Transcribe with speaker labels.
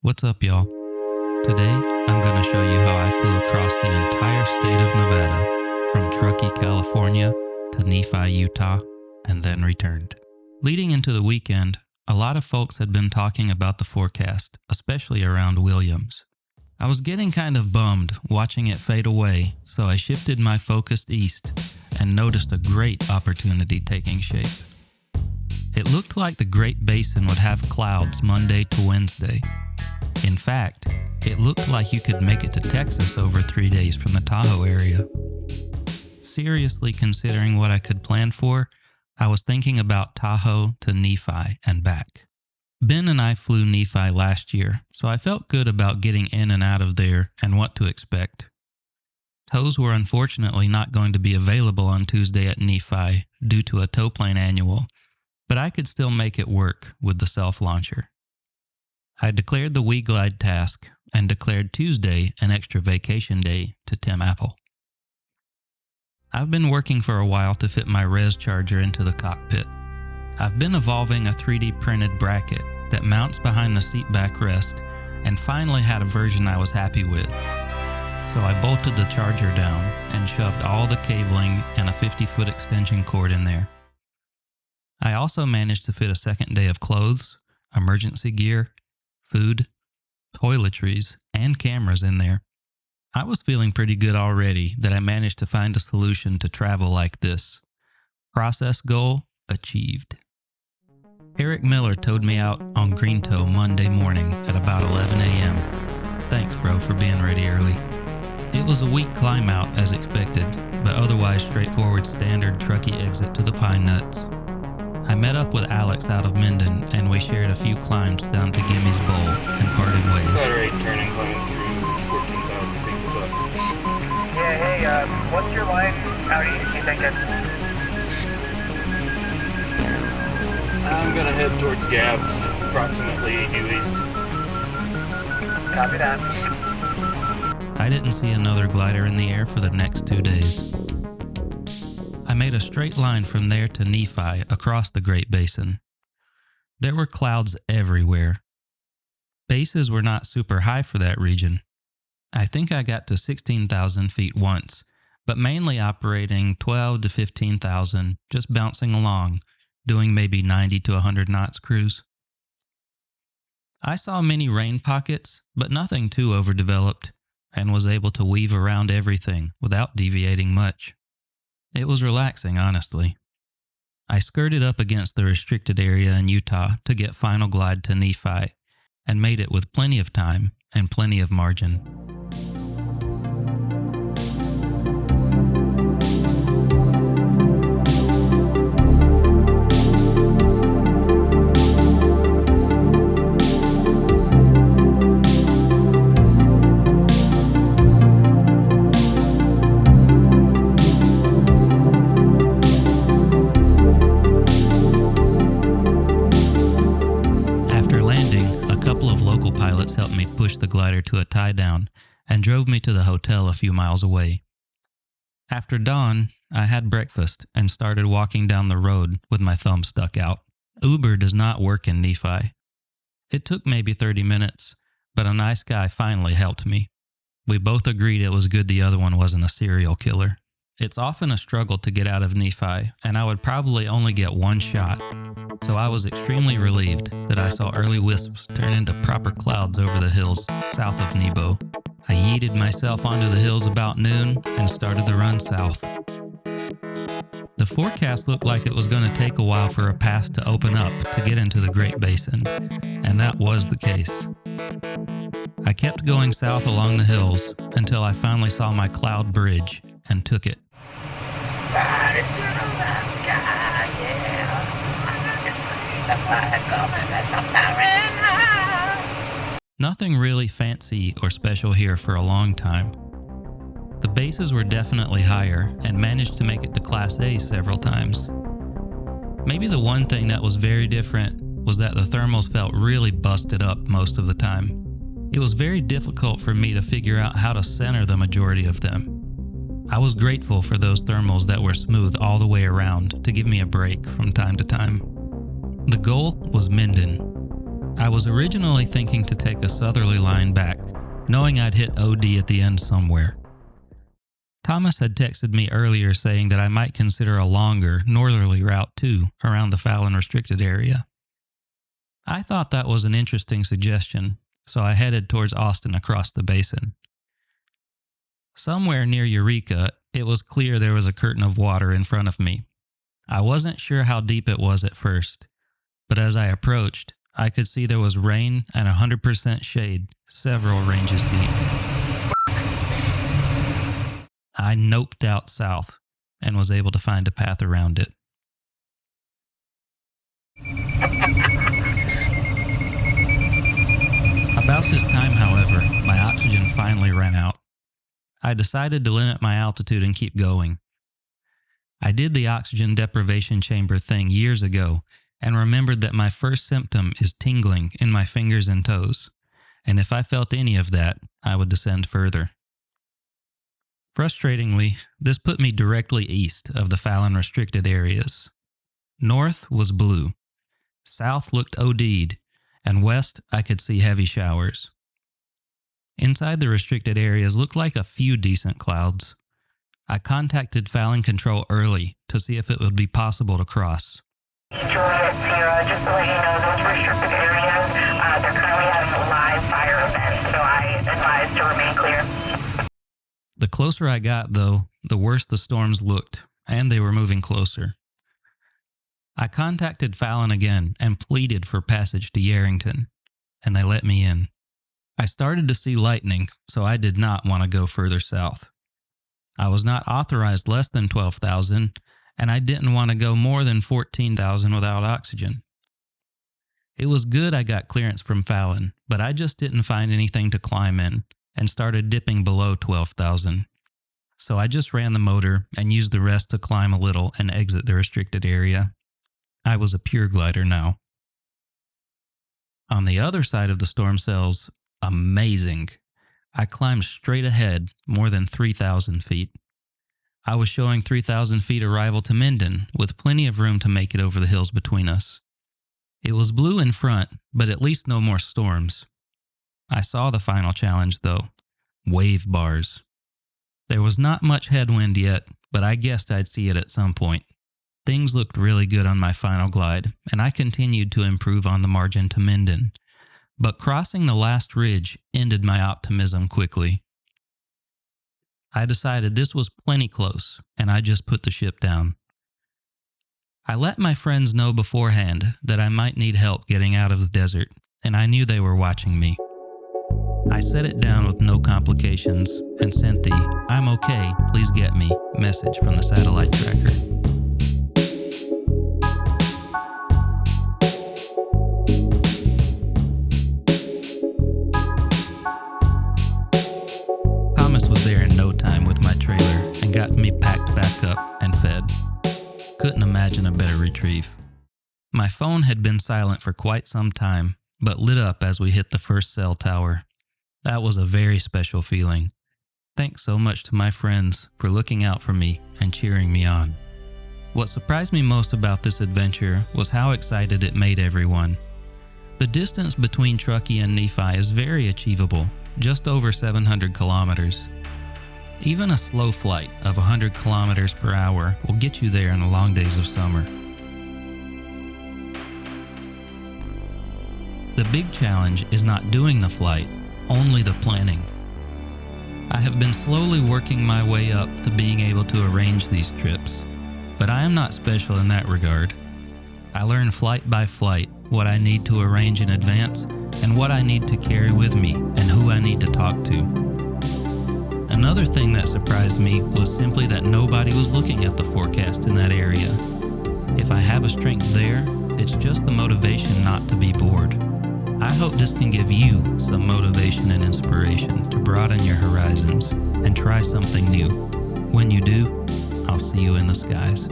Speaker 1: What's up, y'all? Today, I'm going to show you how I flew across the entire state of Nevada, from Truckee, California to Nephi, Utah, and then returned. Leading into the weekend, a lot of folks had been talking about the forecast, especially around Williams. I was getting kind of bummed watching it fade away, so I shifted my focus east and noticed a great opportunity taking shape. It looked like the Great Basin would have clouds Monday to Wednesday. In fact, it looked like you could make it to Texas over 3 days from the Tahoe area. Seriously considering what I could plan for, I was thinking about Tahoe to Nephi and back. Ben and I flew Nephi last year, so I felt good about getting in and out of there and what to expect. Tows were unfortunately not going to be available on Tuesday at Nephi due to a tow plane annual, but I could still make it work with the self-launcher. I declared the WeGlide task and declared Tuesday an extra vacation day to Tim Apple. I've been working for a while to fit my res charger into the cockpit. I've been evolving a 3D printed bracket that mounts behind the seat backrest and finally had a version I was happy with. So I bolted the charger down and shoved all the cabling and a 50-foot extension cord in there. I also managed to fit a second day of clothes, emergency gear, food, toiletries, and cameras in there. I was feeling pretty good already that I managed to find a solution to travel like this. Process goal achieved. Eric Miller towed me out on Green Tow Monday morning at about 11 a.m. Thanks, bro, for being ready early. It was a weak climb out as expected, but otherwise straightforward standard Truckee exit to the Pine Nuts. I met up with Alex out of Minden, and we shared a few climbs down to Gimmy's Bowl and parted ways.
Speaker 2: Saturday turning climb through 14,000 feet was up.
Speaker 3: Yeah, hey, what's your line? Howdy, you thinking?
Speaker 2: I'm gonna head towards Gabs, approximately due east.
Speaker 3: Copy that.
Speaker 1: I didn't see another glider in the air for the next 2 days. I made a straight line from there to Nephi across the Great Basin. There were clouds everywhere. Bases were not super high for that region. I think I got to 16,000 feet once, but mainly operating 12 to 15,000, just bouncing along, doing maybe 90 to 100 knots cruise. I saw many rain pockets, but nothing too overdeveloped, and was able to weave around everything without deviating much. It was relaxing, honestly. I skirted up against the restricted area in Utah to get final glide to Nephi, and made it with plenty of time and plenty of margin. Pilots helped me push the glider to a tie-down and drove me to the hotel a few miles away. After dawn, I had breakfast and started walking down the road with my thumb stuck out. Uber does not work in Nephi. It took maybe 30 minutes, but a nice guy finally helped me. We both agreed it was good the other one wasn't a serial killer. It's often a struggle to get out of Nephi, and I would probably only get one shot, so I was extremely relieved that I saw early wisps turn into proper clouds over the hills south of Nebo. I yeeted myself onto the hills about noon and started the run south. The forecast looked like it was going to take a while for a path to open up to get into the Great Basin, and that was the case. I kept going south along the hills until I finally saw my cloud bridge and took it. Nothing really fancy or special here for a long time. The bases were definitely higher and managed to make it to Class A several times. Maybe the one thing that was very different was that the thermals felt really busted up most of the time. It was very difficult for me to figure out how to center the majority of them. I was grateful for those thermals that were smooth all the way around to give me a break from time to time. The goal was Minden. I was originally thinking to take a southerly line back, knowing I'd hit OD at the end somewhere. Thomas had texted me earlier saying that I might consider a longer, northerly route too, around the Fallon restricted area. I thought that was an interesting suggestion, so I headed towards Austin across the basin. Somewhere near Eureka, it was clear there was a curtain of water in front of me. I wasn't sure how deep it was at first, but as I approached, I could see there was rain and 100% shade, several ranges deep. I noped out south and was able to find a path around it. About this time, however, my oxygen finally ran out. I decided to limit my altitude and keep going. I did the oxygen deprivation chamber thing years ago and remembered that my first symptom is tingling in my fingers and toes, and if I felt any of that, I would descend further. Frustratingly, this put me directly east of the Fallon restricted areas. North was blue, south looked OD'd, and west I could see heavy showers. Inside the restricted areas looked like a few decent clouds. I contacted Fallon Control early to see if it would be possible to cross.
Speaker 3: Juliet, Sierra, just to let you know, those restricted areas, they're currently having a live fire event, so I advise to remain clear.
Speaker 1: The closer I got, though, the worse the storms looked, and they were moving closer. I contacted Fallon again and pleaded for passage to Yarrington, and they let me in. I started to see lightning, so I did not want to go further south. I was not authorized less than 12,000, and I didn't want to go more than 14,000 without oxygen. It was good I got clearance from Fallon, but I just didn't find anything to climb in and started dipping below 12,000. So I just ran the motor and used the rest to climb a little and exit the restricted area. I was a pure glider now. On the other side of the storm cells, amazing. I climbed straight ahead, more than 3,000 feet. I was showing 3,000 feet arrival to Minden, with plenty of room to make it over the hills between us. It was blue in front, but at least no more storms. I saw the final challenge, though. Wave bars. There was not much headwind yet, but I guessed I'd see it at some point. Things looked really good on my final glide, and I continued to improve on the margin to Minden. But crossing the last ridge ended my optimism quickly. I decided this was plenty close, and I just put the ship down. I let my friends know beforehand that I might need help getting out of the desert, and I knew they were watching me. I set it down with no complications and sent the "I'm okay, please get me" message from the satellite tracker. Was there in no time with my trailer and got me packed back up and fed. Couldn't imagine a better retrieve. My phone had been silent for quite some time, but lit up as we hit the first cell tower. That was a very special feeling. Thanks so much to my friends for looking out for me and cheering me on. What surprised me most about this adventure was how excited it made everyone. The distance between Truckee and Nephi is very achievable, just over 700 kilometers. Even a slow flight of 100 kilometers per hour will get you there in the long days of summer. The big challenge is not doing the flight, only the planning. I have been slowly working my way up to being able to arrange these trips, but I am not special in that regard. I learn flight by flight what I need to arrange in advance and what I need to carry with me and who I need to talk to. Another thing that surprised me was simply that nobody was looking at the forecast in that area. If I have a strength there, it's just the motivation not to be bored. I hope this can give you some motivation and inspiration to broaden your horizons and try something new. When you do, I'll see you in the skies.